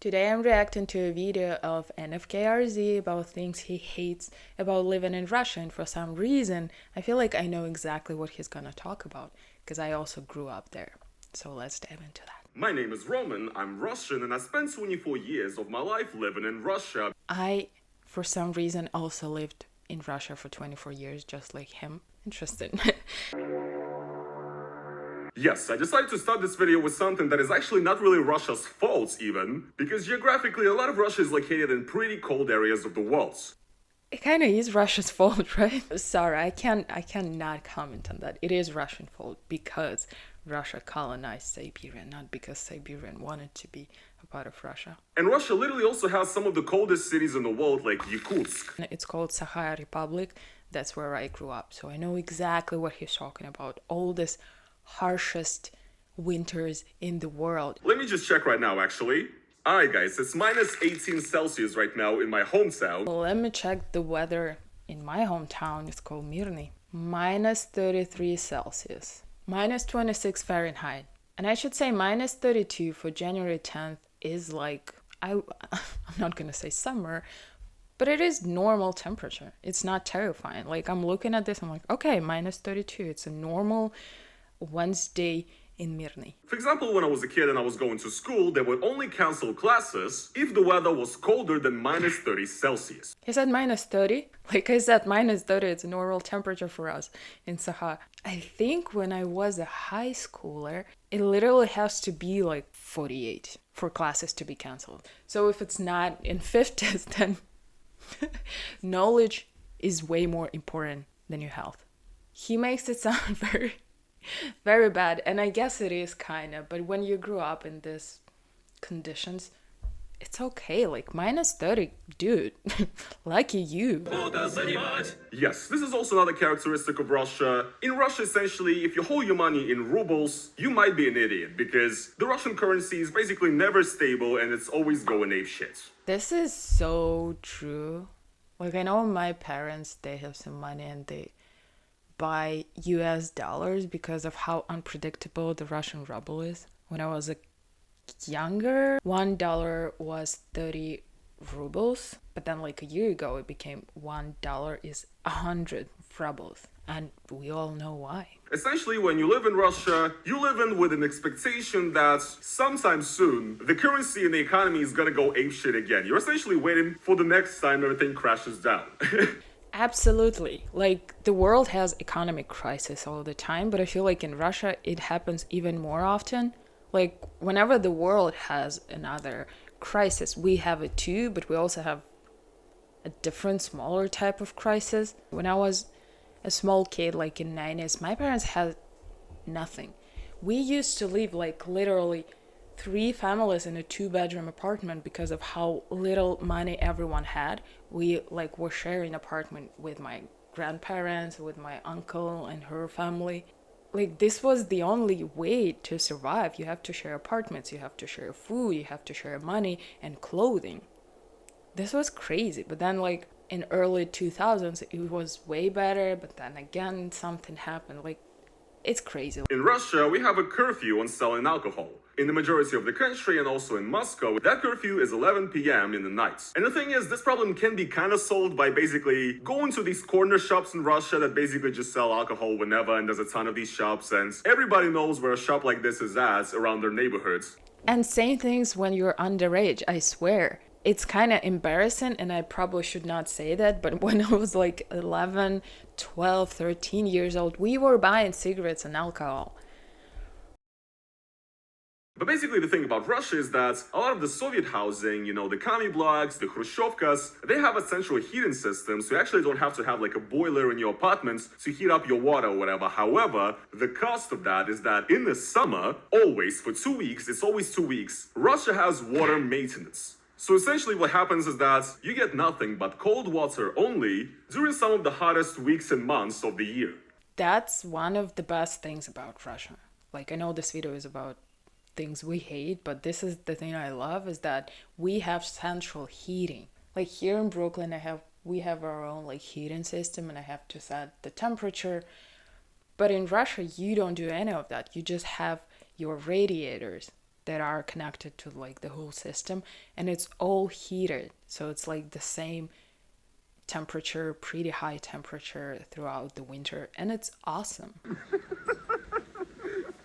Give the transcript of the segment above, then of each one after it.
Today I'm reacting to a video of NFKRZ about things he hates about living in Russia, and for some reason I feel like I know exactly what he's gonna talk about because I also grew up there. So let's dive into that. My name is Roman, I'm Russian, and I spent 24 years of my life living in Russia. I, for some reason, also lived in Russia for 24 years, just like him. Interesting. Yes, I decided to start this video with something that is actually not really Russia's fault even, because geographically a lot of Russia is located in pretty cold areas of the world. It kind of is Russia's fault, right? Sorry, I cannot comment on that. It is Russian fault because Russia colonized Siberia, not because Siberian wanted to be a part of Russia. And Russia literally also has some of the coldest cities in the world, like Yakutsk. It's called Sakha Republic. That's where I grew up, so I know exactly what he's talking about. All this harshest winters in the world. Let me just check right now, actually. Alright guys, it's minus 18 Celsius right now in my hometown. Well, let me check the weather in my hometown. It's called Mirny. Minus 33 Celsius. Minus 26 Fahrenheit. And I should say minus 32 for January 10th is like, I'm not gonna say summer, but it is normal temperature. It's not terrifying. Like, I'm looking at this, I'm like, okay, minus 32. It's a normal Wednesday in Mirny. For example, when I was a kid and I was going to school, they would only cancel classes if the weather was colder than minus 30 Celsius. He said minus 30? Like I said, minus 30, it's a normal temperature for us in Sakha. I think when I was a high schooler, it literally has to be like 48 for classes to be canceled. So if it's not in 50s, then knowledge is way more important than your health. He makes it sound very bad, and I guess it is kind of, but when you grew up in these conditions, it's okay. Like minus 30, dude. Lucky you. Yes, this is also another characteristic of Russia. In Russia, essentially, if you hold your money in rubles, you might be an idiot because the Russian currency is basically never stable and it's always going apeshit. This is so true. Like, I know my parents, they have some money and they buy US dollars because of how unpredictable the Russian ruble is. When I was younger, $1 was 30 rubles, but then like a year ago it became $1 is 100 rubles, and we all know why. Essentially, when you live in Russia, you live in with an expectation that sometime soon the currency and the economy is gonna go apeshit again. You're essentially waiting for the next time everything crashes down. Absolutely. Like, the world has economic crisis all the time, but I feel like in Russia it happens even more often. Like, whenever the world has another crisis, we have it too, but we also have a different, smaller type of crisis. When I was a small kid, like in 90s, my parents had nothing. We used to live like literally 3 families in a 2-bedroom apartment because of how little money everyone had. We like were sharing apartment with my grandparents, with my uncle and her family. Like, this was the only way to survive. You have to share apartments, you have to share food, you have to share money and clothing. This was crazy. But then like in early 2000s it was way better, but then again something happened. Like, it's crazy. In Russia, we have a curfew on selling alcohol. In the majority of the country and also in Moscow, that curfew is 11 p.m. in the night. And the thing is, this problem can be kind of solved by basically going to these corner shops in Russia that basically just sell alcohol whenever, and there's a ton of these shops, and everybody knows where a shop like this is at around their neighborhoods. And same things when you're underage, I swear. It's kind of embarrassing, and I probably should not say that, but when I was like 11, 12, 13 years old, we were buying cigarettes and alcohol. But basically the thing about Russia is that a lot of the Soviet housing, you know, the commie blocks, the Khrushchevkas, they have a central heating system, so you actually don't have to have like a boiler in your apartments to heat up your water or whatever. However, the cost of that is that in the summer, always, for 2 weeks, it's always 2 weeks, Russia has water maintenance. So essentially what happens is that you get nothing but cold water only during some of the hottest weeks and months of the year. That's one of the best things about Russia. Like, I know this video is about things we hate, but this is the thing I love, is that we have central heating. Like here in Brooklyn, we have our own like heating system, and I have to set the temperature. But in Russia, you don't do any of that. You just have your radiators. that are connected to like the whole system, and it's all heated, so it's like the same temperature, pretty high temperature throughout the winter, and it's awesome.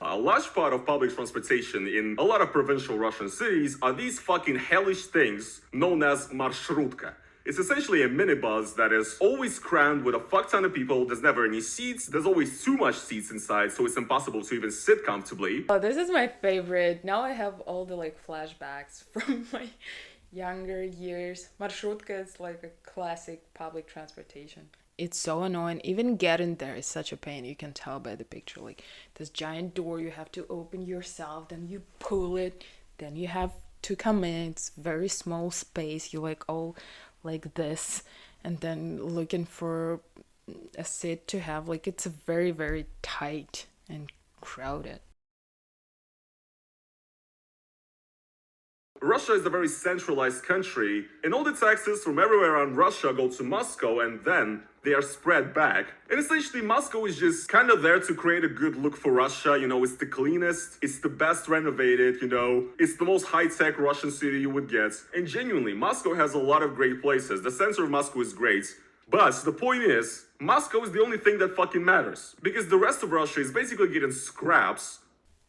A large part of public transportation in a lot of provincial Russian cities are these fucking hellish things known as marshrutka. It's essentially a minibus that is always crammed with a fuck ton of people. There's never any seats. There's always too much seats inside, so it's impossible to even sit comfortably. Oh, this is my favorite. Now I have all the like flashbacks from my younger years. Marshrutka is like a classic public transportation. It's so annoying. Even getting there is such a pain. You can tell by the picture. Like this giant door you have to open yourself, then you pull it, then you have to come in. It's very small space. You like all like this, and then looking for a seat to have. Like it's a very, very tight and crowded. Russia is a very centralized country, and all the taxes from everywhere around Russia go to Moscow and then they are spread back. And essentially, Moscow is just kind of there to create a good look for Russia. You know, it's the cleanest, it's the best renovated, you know, it's the most high-tech Russian city you would get. And genuinely, Moscow has a lot of great places. The center of Moscow is great. But the point is, Moscow is the only thing that fucking matters. Because the rest of Russia is basically getting scraps.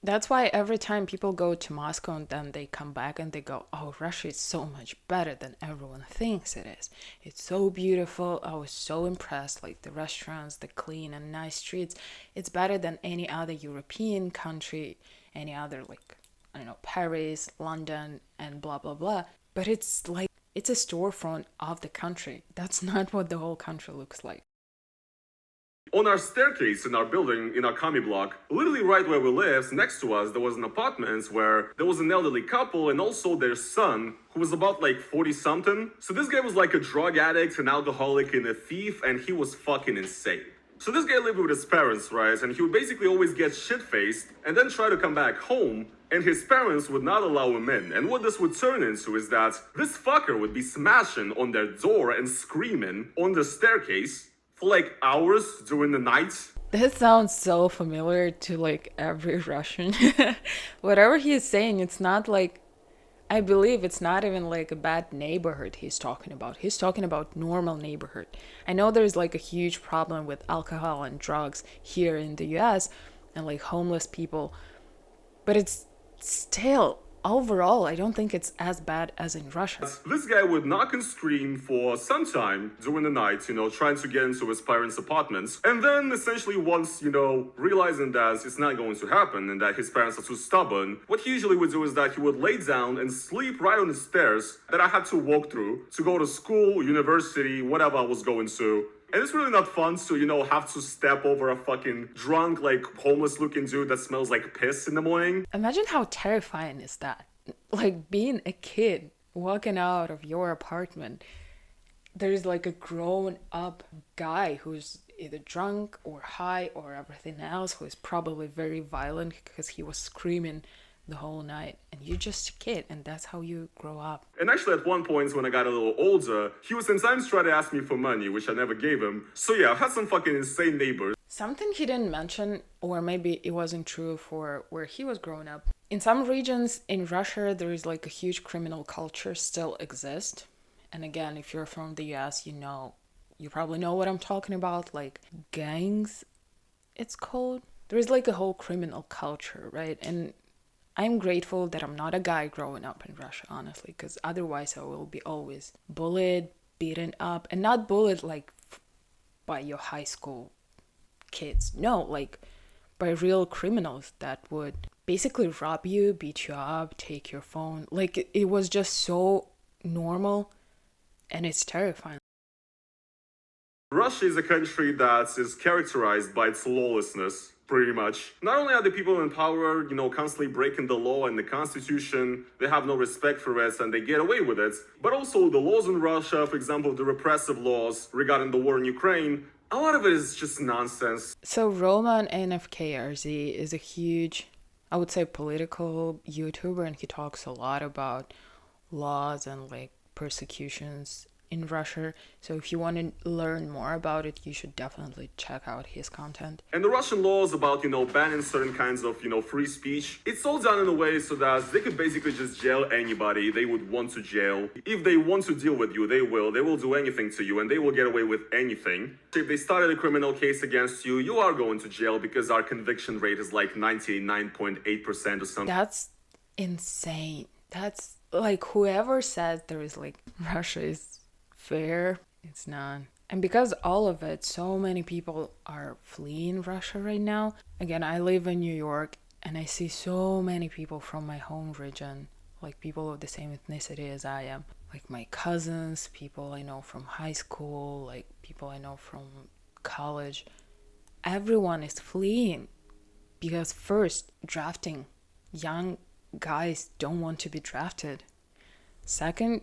That's why every time people go to Moscow and then they come back and they go, oh, Russia is so much better than everyone thinks it is. It's so beautiful. I was so impressed. Like the restaurants, the clean and nice streets. It's better than any other European country, any other, like, I don't know, Paris, London, and blah, blah, blah. But it's like, it's a storefront of the country. That's not what the whole country looks like. On our staircase in our building, in our commie block, literally right where we live, next to us, there was an apartment where there was an elderly couple and also their son, who was about like 40-something. So this guy was like a drug addict, an alcoholic, and a thief, and he was fucking insane. So this guy lived with his parents, right? And he would basically always get shit-faced and then try to come back home, and his parents would not allow him in. And what this would turn into is that this fucker would be smashing on their door and screaming on the staircase for like hours during the night. This sounds so familiar to like every Russian. Whatever he is saying, it's not like, I believe it's not even like a bad neighborhood he's talking about. He's talking about normal neighborhood. I know there's like a huge problem with alcohol and drugs here in the US and like homeless people, but it's still, overall, I don't think it's as bad as in Russia. This guy would knock and scream for some time during the night, you know, trying to get into his parents' apartments. And then essentially once, you know, realizing that it's not going to happen and that his parents are too stubborn, what he usually would do is that he would lay down and sleep right on the stairs that I had to walk through to go to school, university, whatever I was going to. And it's really not fun to, you know, have to step over a fucking drunk, like, homeless-looking dude that smells like piss in the morning. Imagine how terrifying is that? Like, being a kid, walking out of your apartment, there's like a grown-up guy who's either drunk or high or everything else, who is probably very violent because he was screaming the whole night, and you're just a kid, and that's how you grow up. And actually at one point when I got a little older, he would sometimes try to ask me for money, which I never gave him. So yeah, I had some fucking insane neighbors. Something he didn't mention, or maybe it wasn't true for where he was growing up. In some regions in Russia, there is like a huge criminal culture still exists. And again, if you're from the US, you probably know what I'm talking about, like gangs, it's called. There is like a whole criminal culture, right? And I'm grateful that I'm not a guy growing up in Russia, honestly, because otherwise I will be always bullied, beaten up, and not bullied like by your high school kids. No, like by real criminals that would basically rob you, beat you up, take your phone. Like it was just so normal, and it's terrifying. Russia is a country that is characterized by its lawlessness. Pretty much. Not only are the people in power, constantly breaking the law and the constitution, they have no respect for it and they get away with it, but also the laws in Russia, for example, the repressive laws regarding the war in Ukraine, a lot of it is just nonsense. So Roman NFKRZ is a huge, I would say, political YouTuber, and he talks a lot about laws and like persecutions in Russia. So if you want to learn more about it, you should definitely check out his content. And the Russian laws about, banning certain kinds of, free speech, it's all done in a way so that they could basically just jail anybody they would want to jail. If they want to deal with you, they will. They will do anything to you and they will get away with anything. If they started a criminal case against you, you are going to jail because our conviction rate is like 99.8% or something. That's insane. That's like, whoever says there is like Russia is fair, it's not. And because all of it, so many people are fleeing Russia right now. Again, I live in New York and I see so many people from my home region, like people of the same ethnicity as I am, like my cousins, people I know from high school, like people I know from college. Everyone is fleeing because first, drafting young guys don't want to be drafted. Second,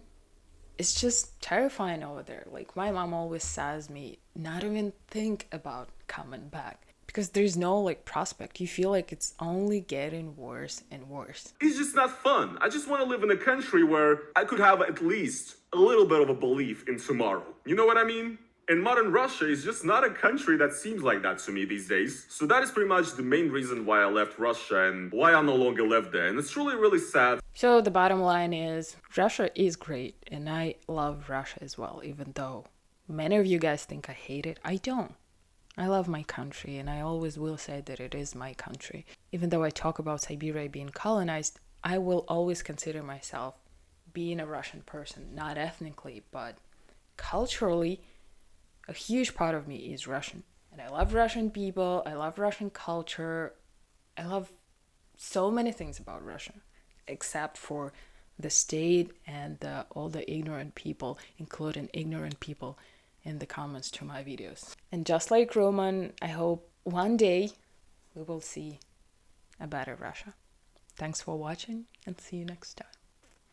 it's just terrifying over there. Like my mom always says me, not even think about coming back because there's no like prospect. You feel like it's only getting worse and worse. It's just not fun. I just want to live in a country where I could have at least a little bit of a belief in tomorrow. You know what I mean? And modern Russia is just not a country that seems like that to me these days. So that is pretty much the main reason why I left Russia and why I no longer live there. And it's really, really sad. So the bottom line is Russia is great and I love Russia as well, even though many of you guys think I hate it. I don't. I love my country and I always will say that it is my country. Even though I talk about Siberia being colonized, I will always consider myself being a Russian person, not ethnically, but culturally. A huge part of me is Russian. And I love Russian people. I love Russian culture. I love so many things about Russia, except for the state and all the ignorant people, including ignorant people in the comments to my videos. And just like Roman, I hope one day we will see a better Russia. Thanks for watching and see you next time.